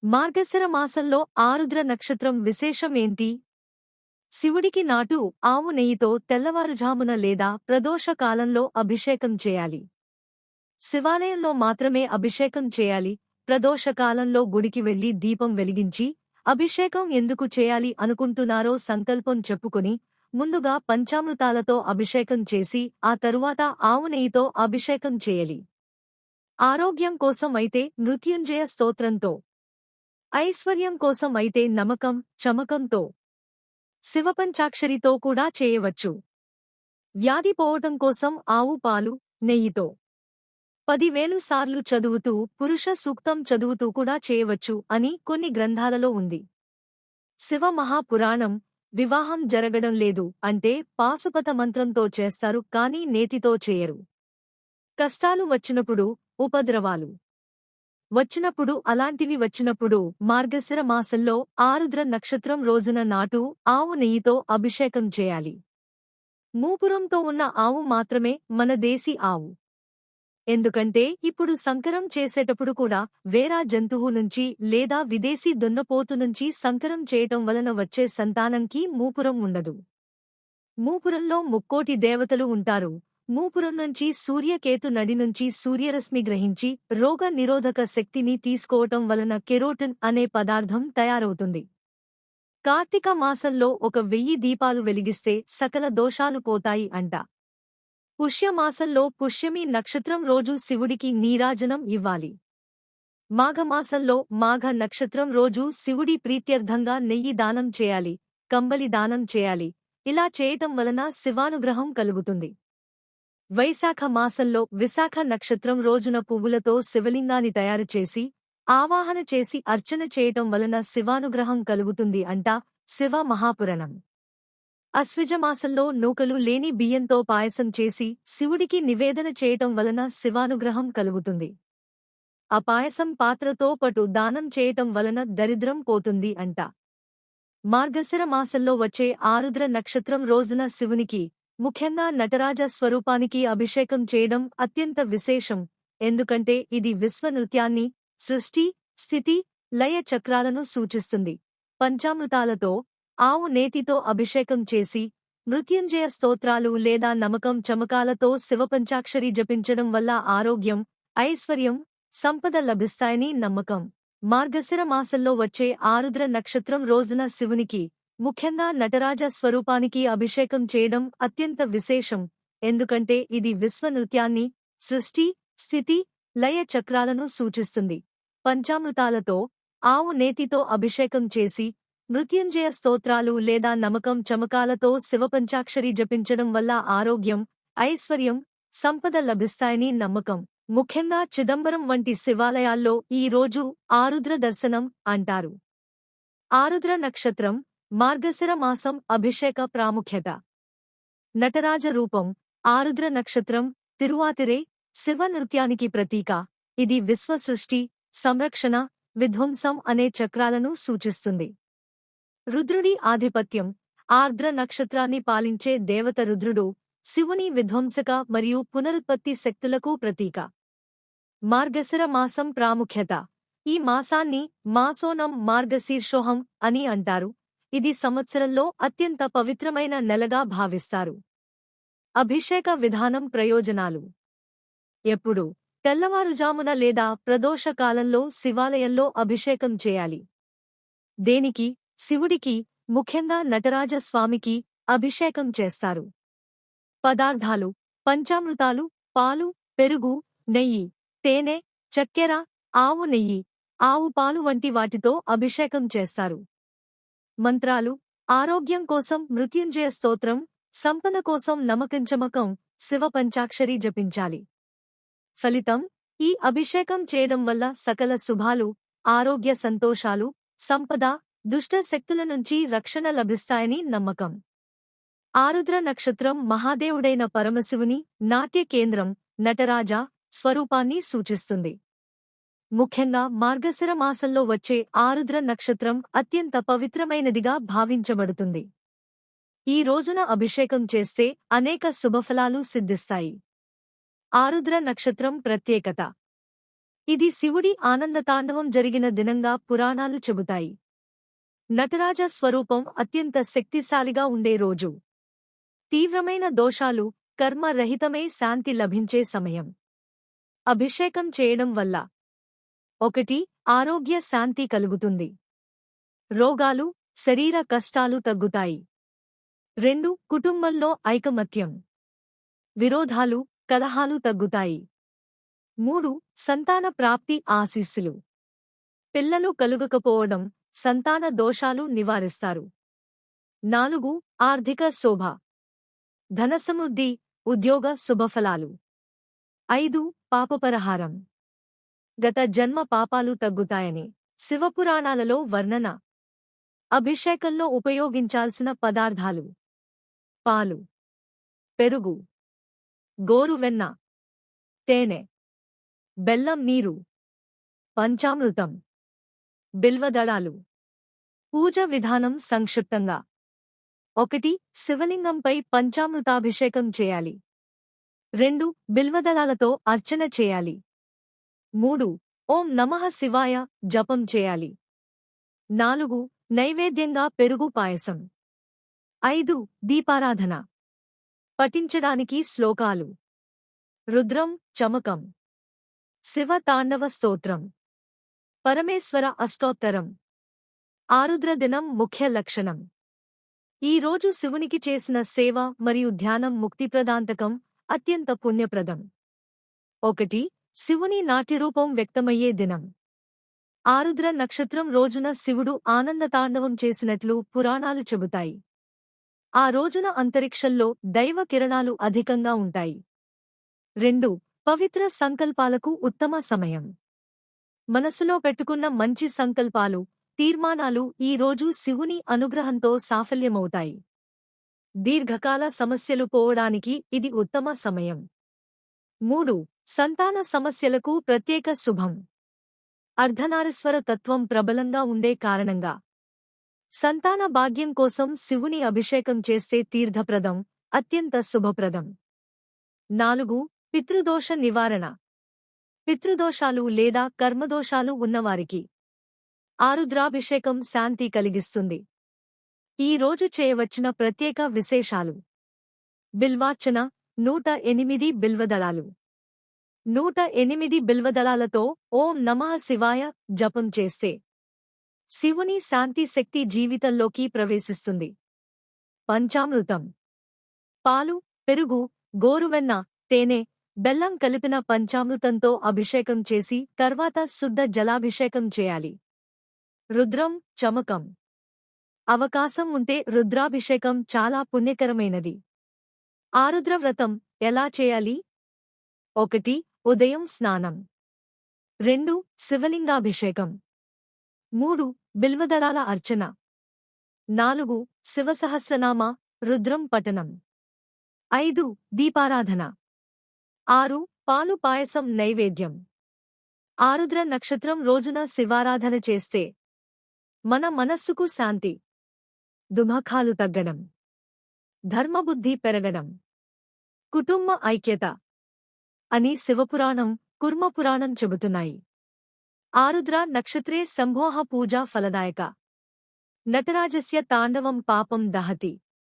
మార్గశిర మాసంలో ఆరుద్ర నక్షత్రం విశేషం ఏంటి? శివుడికి నాటు ఆవు నెయ్యితో తెల్లవారుఝామున లేదా ప్రదోష కాలంలో అభిషేకం చేయాలి. శివాలయంలో మాత్రమే అభిషేకం చేయాలి. ప్రదోష కాలంలో గుడికి వెళ్లి దీపం వెలిగించి అభిషేకం ఎందుకు చేయాలి అనుకుంటున్నారో సంకల్పం చెప్పుకుని ముందుగా పంచామృతాలతో అభిషేకం చేసి ఆ తరువాత ఆవు నెయ్యితో అభిషేకం చేయాలి. ఆరోగ్యం కోసం అయితే మృత్యుంజయ స్తోత్రంతో, ఐశ్వర్యం కోసం అయితే నమకం చమకంతో, శివపంచాక్షరితో కూడా చేయవచ్చు. వ్యాధి పోవటం కోసం ఆవు పాలు నెయ్యితో 10,000 సార్లు చదువుతూ పురుష సూక్తం చదువుతూ కూడా చేయవచ్చు అని కొన్ని గ్రంథాలలో ఉంది. శివ మహాపురాణం వివాహం జరగడం లేదు అంటే పాశుపత మంత్రంతో చేస్తారు కానీ నేతితో చేయరు. కష్టాలు వచ్చినప్పుడు, ఉపద్రవాలు వచ్చినప్పుడు, అలాంటివి వచ్చినప్పుడు మార్గశిర మాసంలో ఆరుద్ర నక్షత్రం రోజున నాటు ఆవు నెయ్యితో అభిషేకం చేయాలి. మూపురంతో ఉన్న ఆవు మాత్రమే మన దేశీ ఆవు. ఎందుకంటే ఇప్పుడు సంకరం చేసేటప్పుడు కూడా వేరా జంతువు నుంచి లేదా విదేశీ దున్నపోతు నుంచి సంకరం చేయటం వలన వచ్చే సంతానంకి మూపురం ఉండదు. మూపురంలో ముక్కోటి దేవతలు ఉంటారు. మూపురం నుంచి సూర్యకేతు నడి నుంచి సూర్యరశ్మి గ్రహించి రోగ నిరోధక శక్తిని తీసుకోవటం వలన కెరోటిన్ అనే పదార్థం తయారవుతుంది. కార్తీక మాసంలో 1000 దీపాలు వెలిగిస్తే సకల దోషాలు పోతాయి అంట. పుష్యమాసంలో పుష్యమి నక్షత్రం రోజు శివుడికి నీరాజనం ఇవ్వాలి. మాఘమాసంలో మాఘ నక్షత్రం రోజు శివుడి ప్రీత్యర్థంగా నెయ్యి దానం చేయాలి, కంబలి దానం చేయాలి. ఇలా చేయటం వలన శివానుగ్రహం కలుగుతుంది. వైశాఖ మాసంలో విశాఖ నక్షత్రం రోజున పువ్వులతో శివలింగాన్ని తయారు చేసి ఆవాహన చేసి అర్చన చేయటం వలన శివానుగ్రహం కలుగుతుంది అంట శివ మహాపురాణం. అశ్విజమాసంలో నూకలు లేని బియ్యంతో పాయసం చేసి శివుడికి నివేదన చేయటం వలన శివానుగ్రహం కలుగుతుంది. ఆ పాయసం పాత్రతో పటు దానం చేయటం వలన దరిద్రం పోతుంది అంట. మార్గశిర మాసంలో వచ్చే ఆరుద్ర నక్షత్రం రోజున శివునికి, ముఖ్యంగా నటరాజ స్వరూపానికి అభిషేకం చేయడం అత్యంత విశేషం. ఎందుకంటే ఇది విశ్వనృత్యాన్ని, సృష్టి, స్థితి, లయ చక్రాలను సూచిస్తుంది. పంచామృతాలతో, ఆవు నేతితో అభిషేకం చేసి మృత్యుంజయ స్తోత్రాలు లేదా నమకం చమకాలతో శివపంచాక్షరి జపించడం వల్ల ఆరోగ్యం, ఐశ్వర్యం, సంపద లభిస్తాయని నమ్మకం. మార్గశిర మాసంలో వచ్చే ఆరుద్ర నక్షత్రం రోజున శివునికి, ముఖ్యంగా నటరాజ స్వరూపానికి అభిషేకం చేయడం అత్యంత విశేషం. ఎందుకంటే ఇది విశ్వనృత్యాన్ని, సృష్టి, స్థితి, లయ చక్రాలను సూచిస్తుంది. పంచామృతాలతో, ఆవు నేతితో అభిషేకం చేసి మృత్యుంజయ స్తోత్రాలు లేదా నమకం చమకాలతో శివపంచాక్షరి జపించడం వల్ల ఆరోగ్యం, ఐశ్వర్యం, సంపద లభిస్తాయని నమ్మకం. ముఖ్యంగా చిదంబరం వంటి శివాలయాల్లో ఈ రోజు ఆరుద్ర దర్శనం అంటారు. ఆరుద్ర నక్షత్రం, మార్గశిర మాసం అభిషేక ప్రాముఖ్యత. నటరాజ రూపం, ఆరుద్ర నక్షత్రం, తిరువాతిరే, శివ నృత్యానికి ప్రతీక. ఇది విశ్వ సృష్టి, సంరక్షణ, విధ్వంసం అనే చక్రాలను సూచిస్తుంది. రుద్రుడి ఆధిపత్యం, ఆర్ద్ర నక్షత్రాన్ని పాలించే దేవత రుద్రుడు, శివుని విధ్వంసక మరియు పునరుత్పత్తి శక్తులకు ప్రతీక. మార్గశిర మాసం ప్రాముఖ్యత. ఈ మాసాన్ని మాసోనం మార్గశీర్షోహం అని అంటారు. ఇది సంవత్సరంలో అత్యంత పవిత్రమైన నెలగా భావిస్తారు. అభిషేక విధానం ప్రయోజనాలు. ఎప్పుడు? తెల్లవారుజామున లేదా ప్రదోష కాలంలో శివాలయంలో అభిషేకం చేయాలి. దేనికి? శివుడికి, ముఖ్యంగా నటరాజ స్వామికి అభిషేకం చేస్తారు. పదార్థాలు: పంచామృతాలు, పాలు, పెరుగు, నెయ్యి, తేనె, చక్కెర, ఆవు నెయ్యి, ఆవు పాలు వంటి వాటితో అభిషేకం చేస్తారు. మంత్రాలు: ఆరోగ్యం కోసం మృత్యుంజయ స్తోత్రం, సంపద కోసం నమకంచమకం, శివ పంచాక్షరి జపించాలి. ఫలితం: ఈ అభిషేకం చేయడం వల్ల సకల శుభాలు, ఆరోగ్య సంతోషాలు, సంపద, దుష్ట శక్తుల నుంచి రక్షణ లభిస్తాయని నమ్మకం. ఆరుద్ర నక్షత్రం మహాదేవుడైన పరమశివుని నాట్య కేంద్రం, నటరాజ స్వరూపాన్ని సూచిస్తుంది. ముఖ్యంగా మార్గశిర మాసంలో వచ్చే ఆరుద్ర నక్షత్రం అత్యంత పవిత్రమైనదిగా భావించబడుతుంది. ఈ రోజున అభిషేకం చేస్తే అనేక శుభఫలాలు సిద్ధిస్తాయి. ఆరుద్ర నక్షత్రం ప్రత్యేకత. ఇది శివుడి ఆనందతాండవం జరిగిన దినంగా పురాణాలు చెబుతాయి. నటరాజ స్వరూపం అత్యంత శక్తిశాలిగా ఉండే రోజు. తీవ్రమైన దోషాలు, కర్మ రహితమై శాంతి లభించే సమయం. అభిషేకం చేయడం వల్ల 1. ఆరోగ్య శాంతి కలుగుతుంది. రోగాలు, శరీర కష్టాలు తగ్గుతాయి. 2. కుటుంబంలో ఐకమత్యం. విరోధాలు, కలహాలు తగ్గుతాయి. 3. సంతాన ప్రాప్తి ఆశీస్సులు. పిల్లలు కలుగకపోవడం, సంతాన దోషాలు నివారిస్తారు. 4. ఆర్థిక శోభ. ధనసమృద్ధి, ఉద్యోగ శుభఫలాలు. 5. పాపపరిహారం. గత జన్మ పాపాలు తగ్గుతాయని శివపురాణాలలో వర్ణన. అభిషేకంలో ఉపయోగించాల్సిన పదార్థాలు: పాలు, పెరుగు, గోరువెన్న, తేనె, బెల్లం నీరు, పంచామృతం, బిల్వదళాలు. పూజ విధానం సంక్షిప్తంగా: 1. శివలింగంపై పంచామృతాభిషేకం చేయాలి. 2. బిల్వదళాలతో అర్చన చేయాలి. 3. ఓం నమః శివాయ జపం చేయాలి. 4. నైవేద్యంగా పెరుగు పాయసం. 5. దీపారాధన. పఠించడానికి శ్లోకాలు: రుద్రం చమకం, శివ తాండవ స్తోత్రం, పరమేశ్వర అష్టోత్తరం. ఆరుద్ర దినం ముఖ్య లక్షణం. ఈ రోజు శివునికి చేసిన సేవ మరియు ధ్యానం ముక్తిప్రదాంతకం, అత్యంత పుణ్యప్రదం. 1. శివుని నాట్యరూపం వ్యక్తమయ్యే దినం. ఆరుద్ర నక్షత్రం రోజున శివుడు ఆనందతాండవం చేసినట్లు పురాణాలు చెబుతాయి. ఆ రోజున అంతరిక్షంలో దైవ కిరణాలు అధికంగా ఉంటాయి. 2. పవిత్ర సంకల్పాలకు ఉత్తమ సమయం. మనసులో పెట్టుకున్న మంచి సంకల్పాలు, తీర్మానాలు ఈ రోజు శివుని అనుగ్రహంతో సాఫల్యమవుతాయి. దీర్ఘకాల సమస్యలు పోవడానికి ఇది ఉత్తమ సమయం. 3. సంతాన సమస్యలకు ప్రత్యేక శుభం. అర్ధనారీశ్వర తత్వం ప్రబలంగా ఉండే కారణంగా సంతాన భాగ్యం కోసం శివుని అభిషేకం చేస్తే తీర్థప్రదం, అత్యంత శుభప్రదం. 4. పితృదోష నివారణ. పితృదోషాలు లేదా కర్మదోషాలు ఉన్నవారికి ఆరుద్రాభిషేకం శాంతి కలిగిస్తుంది. ఈ రోజు చేయవచ్చిన ప్రత్యేక విశేషాలు: బిల్వార్చన, 108 బిల్వదళాలు. 108 బిల్వదళాలతో ఓం నమః శివాయ జపం చేస్తే శివుని శాంతి శక్తి జీవితంలోకి ప్రవేశిస్తుంది. పంచామృతం. పాలు, పెరుగు, గోరువెన్న, తేనె, బెల్లం కలిపిన పంచామృతంతో అభిషేకం చేసి తర్వాత శుద్ధ జలాభిషేకం చేయాలి. రుద్రం చమకం. అవకాశం ఉంటే రుద్రాభిషేకం చాలా పుణ్యకరమైనది. ఆరుద్ర వ్రతం ఎలా చేయాలి? 1. ఉదయం స్నానం. 2. శివలింగాభిషేకం. 3. బిల్వదళాల అర్చన. 4. శివసహస్రనామ, రుద్రం పఠనం. 5. దీపారాధన. 6. పాలు పాయసం నైవేద్యం. ఆరుద్ర నక్షత్రం రోజున శివారాధన చేస్తే మన మనస్సుకు శాంతి, దుఃఖాలు తగ్గడం, ధర్మబుద్ధి పెరగడం, కుటుంబ ఐక్యత అని శివపురాణం, కుర్మపురాణం చెబుతున్నాయి. ఆరుద్ర నక్షత్రే సంభోహ పూజా ఫలదాయక. నటరాజస్య తాండవం పాపం దహతి.